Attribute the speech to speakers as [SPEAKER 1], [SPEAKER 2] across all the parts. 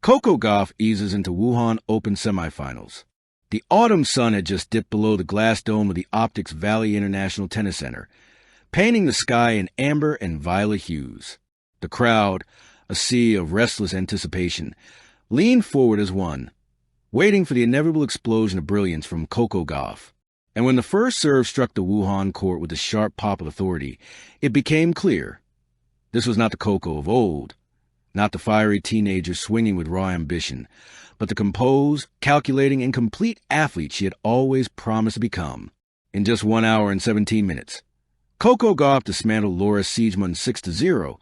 [SPEAKER 1] Coco Gauff eases into Wuhan Open semifinals. The autumn sun had just dipped below the glass dome of the Optics Valley International Tennis Center, painting the sky in amber and violet hues. The crowd, a sea of restless anticipation, leaned forward as one, waiting for the inevitable explosion of brilliance from Coco Gauff. And when the first serve struck the Wuhan court with a sharp pop of authority, it became clear. This was not the Coco of old, not the fiery teenager swinging with raw ambition, but the composed, calculating, and complete athlete she had always promised to become. In just 1 hour and 17 minutes, Coco Gauff dismantled Laura Siegemund 6-0,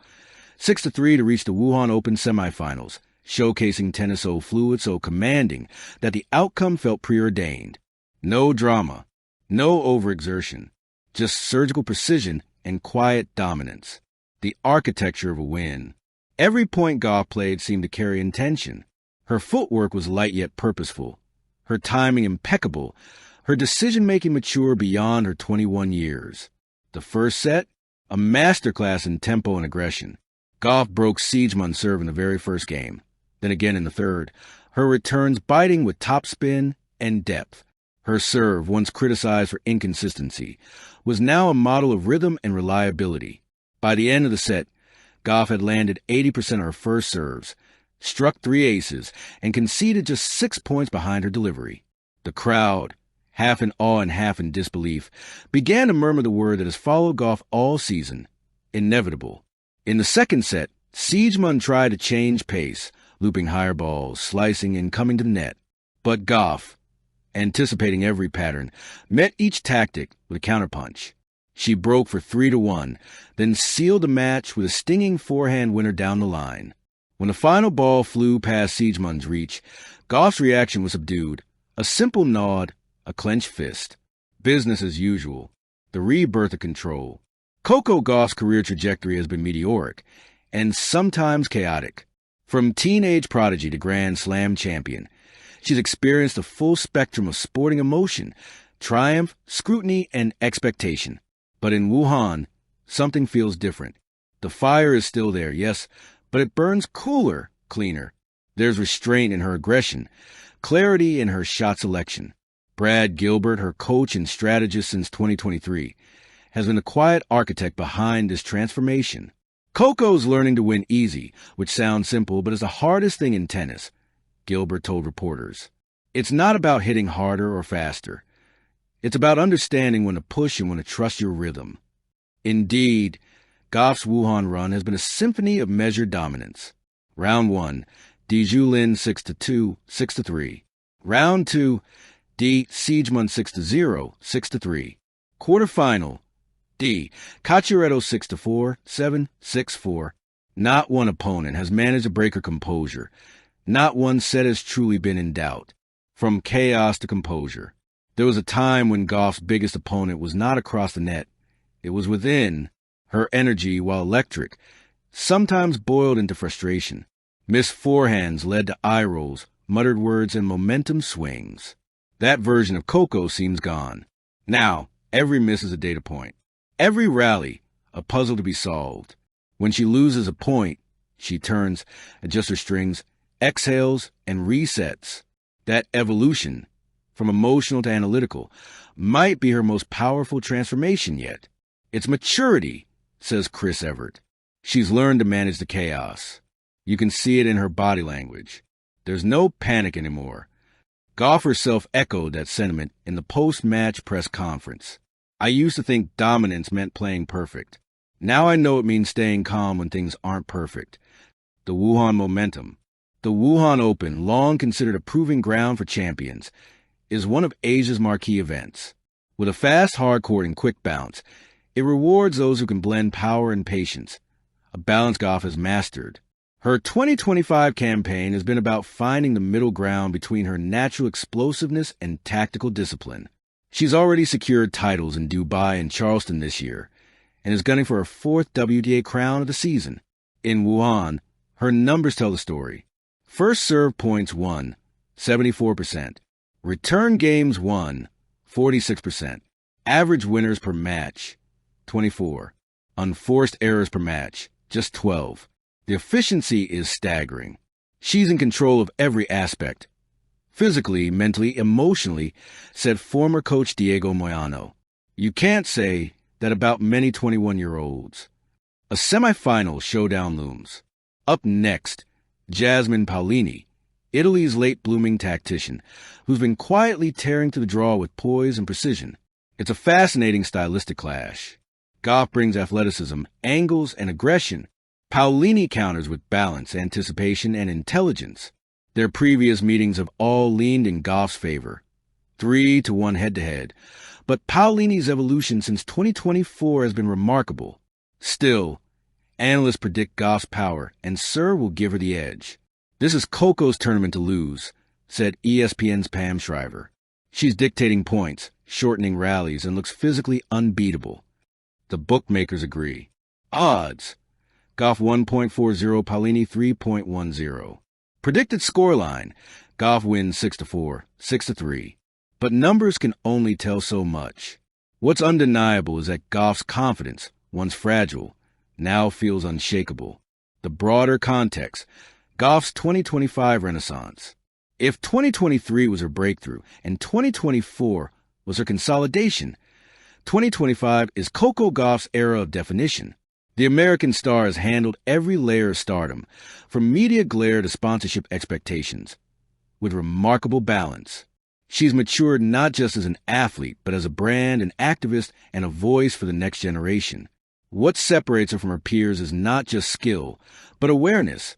[SPEAKER 1] 6-3 to reach the Wuhan Open semifinals, showcasing tennis so fluid, so commanding, that the outcome felt preordained. No drama, no overexertion, just surgical precision and quiet dominance. The architecture of a win. Every point Gauff played seemed to carry intention. Her footwork was light yet purposeful, her timing impeccable, her decision-making mature beyond her 21 years. The first set, a masterclass in tempo and aggression. Gauff broke Siegemund's serve in the very first game, then again in the third, her returns biting with topspin and depth. Her serve, once criticized for inconsistency, was now a model of rhythm and reliability. By the end of the set, Gauff had landed 80% of her first serves, struck 3 aces, and conceded just 6 points behind her delivery. The crowd, half in awe and half in disbelief, began to murmur the word that has followed Gauff all season: inevitable. In the second set, Siegemund tried to change pace, looping higher balls, slicing and coming to the net. But Gauff, anticipating every pattern, met each tactic with a counterpunch. She broke for 3-1, then sealed the match with a stinging forehand winner down the line. When the final ball flew past Siegemund's reach, Gauff's reaction was subdued. A simple nod, a clenched fist. Business as usual. The rebirth of control. Coco Gauff's career trajectory has been meteoric, and sometimes chaotic. From teenage prodigy to Grand Slam champion, she's experienced a full spectrum of sporting emotion, triumph, scrutiny, and expectation. But in Wuhan, something feels different. The fire is still there, yes, but it burns cooler, cleaner. There's restraint in her aggression, clarity in her shot selection. Brad Gilbert, her coach and strategist since 2023, has been the quiet architect behind this transformation. Coco's learning to win easy, which sounds simple but is the hardest thing in tennis, Gilbert told reporters. It's not about hitting harder or faster. It's about understanding when to push and when to trust your rhythm. Indeed, Gauff's Wuhan run has been a symphony of measured dominance. Round 1, Di Julin 6-2, 6-3. Round 2, Di Siegemund 6-0, 6-3. Quarterfinal, Di Cacciaretto 6-4, 7, 6-4. Not one opponent has managed to break her composure. Not one set has truly been in doubt. From chaos to composure. There was a time when Gauff's biggest opponent was not across the net. It was within. Her energy, while electric, sometimes boiled into frustration. Missed forehands led to eye rolls, muttered words, and momentum swings. That version of Coco seems gone. Now, every miss is a data point. Every rally, a puzzle to be solved. When she loses a point, she turns, adjusts her strings, exhales, and resets. That evolution, from emotional to analytical, might be her most powerful transformation yet. It's maturity, says Chris Everett. She's learned to manage the chaos. You can see it in her body language. There's no panic anymore. Gauff herself echoed that sentiment in the post-match press conference. I used to think dominance meant playing perfect. Now I know it means staying calm when things aren't perfect. The Wuhan momentum. The Wuhan Open, long considered a proving ground for champions, is one of Asia's marquee events. With a fast hard court and quick bounce, it rewards those who can blend power and patience, a balance Gauff has mastered. Her 2025 campaign has been about finding the middle ground between her natural explosiveness and tactical discipline. She's already secured titles in Dubai and Charleston this year, and is gunning for her 4th WTA crown of the season. In Wuhan, her numbers tell the story. First serve points won, 74%. Return games won, 46%. Average winners per match, 24. Unforced errors per match, just 12. The efficiency is staggering. She's in control of every aspect. Physically, mentally, emotionally, said former coach Diego Moyano. You can't say that about many 21-year-olds. A semifinal showdown looms. Up next, Jasmine Paolini, Italy's late-blooming tactician, who's been quietly tearing to the draw with poise and precision. It's a fascinating stylistic clash. Gauff brings athleticism, angles, and aggression. Paolini counters with balance, anticipation, and intelligence. Their previous meetings have all leaned in Gauff's favor. 3-1 head-to-head. But Paolini's evolution since 2024 has been remarkable. Still, analysts predict Gauff's power, and Sir will give her the edge. This is Coco's tournament to lose, said ESPN's Pam Shriver. She's dictating points, shortening rallies, and looks physically unbeatable. The bookmakers agree. Odds: Gauff 1.40, Paolini 3.10. Predicted scoreline: Gauff wins 6-4, 6-3. But numbers can only tell so much. What's undeniable is that Gauff's confidence, once fragile, now feels unshakable. The broader context: Gauff's 2025 renaissance. If 2023 was her breakthrough and 2024 was her consolidation, 2025 is Coco Gauff's era of definition. The American star has handled every layer of stardom, from media glare to sponsorship expectations, with remarkable balance. She's matured not just as an athlete, but as a brand, an activist, and a voice for the next generation. What separates her from her peers is not just skill, but awareness,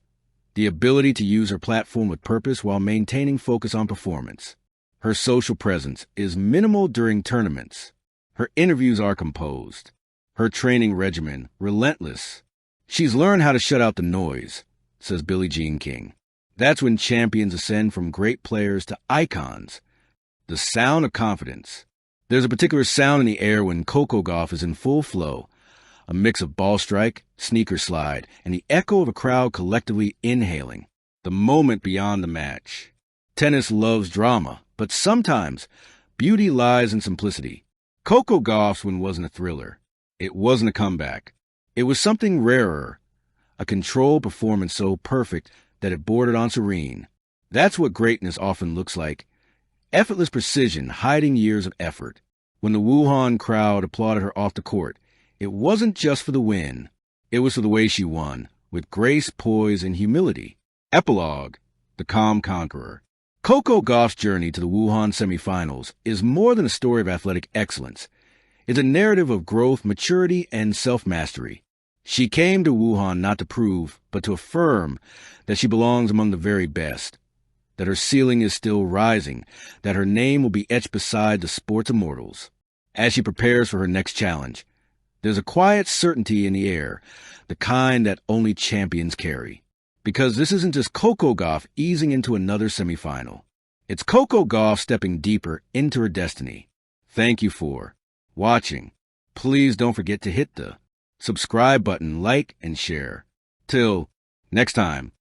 [SPEAKER 1] the ability to use her platform with purpose while maintaining focus on performance. Her social presence is minimal during tournaments. Her interviews are composed. Her training regimen, relentless. She's learned how to shut out the noise, says Billie Jean King. That's when champions ascend from great players to icons. The sound of confidence. There's a particular sound in the air when Coco Gauff is in full flow, a mix of ball strike, sneaker slide, and the echo of a crowd collectively inhaling. The moment beyond the match. Tennis loves drama, but sometimes beauty lies in simplicity. Coco Gauff's win wasn't a thriller. It wasn't a comeback. It was something rarer, a controlled performance so perfect that it bordered on serene. That's what greatness often looks like. Effortless precision hiding years of effort. When the Wuhan crowd applauded her off the court, it wasn't just for the win. It was for the way she won, with grace, poise, and humility. Epilogue: The Calm Conqueror. Coco Gauff's journey to the Wuhan semifinals is more than a story of athletic excellence. It's a narrative of growth, maturity, and self-mastery. She came to Wuhan not to prove, but to affirm that she belongs among the very best, that her ceiling is still rising, that her name will be etched beside the sport's immortals. As she prepares for her next challenge, there's a quiet certainty in the air, the kind that only champions carry. Because this isn't just Coco Gauff easing into another semifinal. It's Coco Gauff stepping deeper into her destiny. Thank you for watching. Please don't forget to hit the subscribe button, like, and share. Till next time.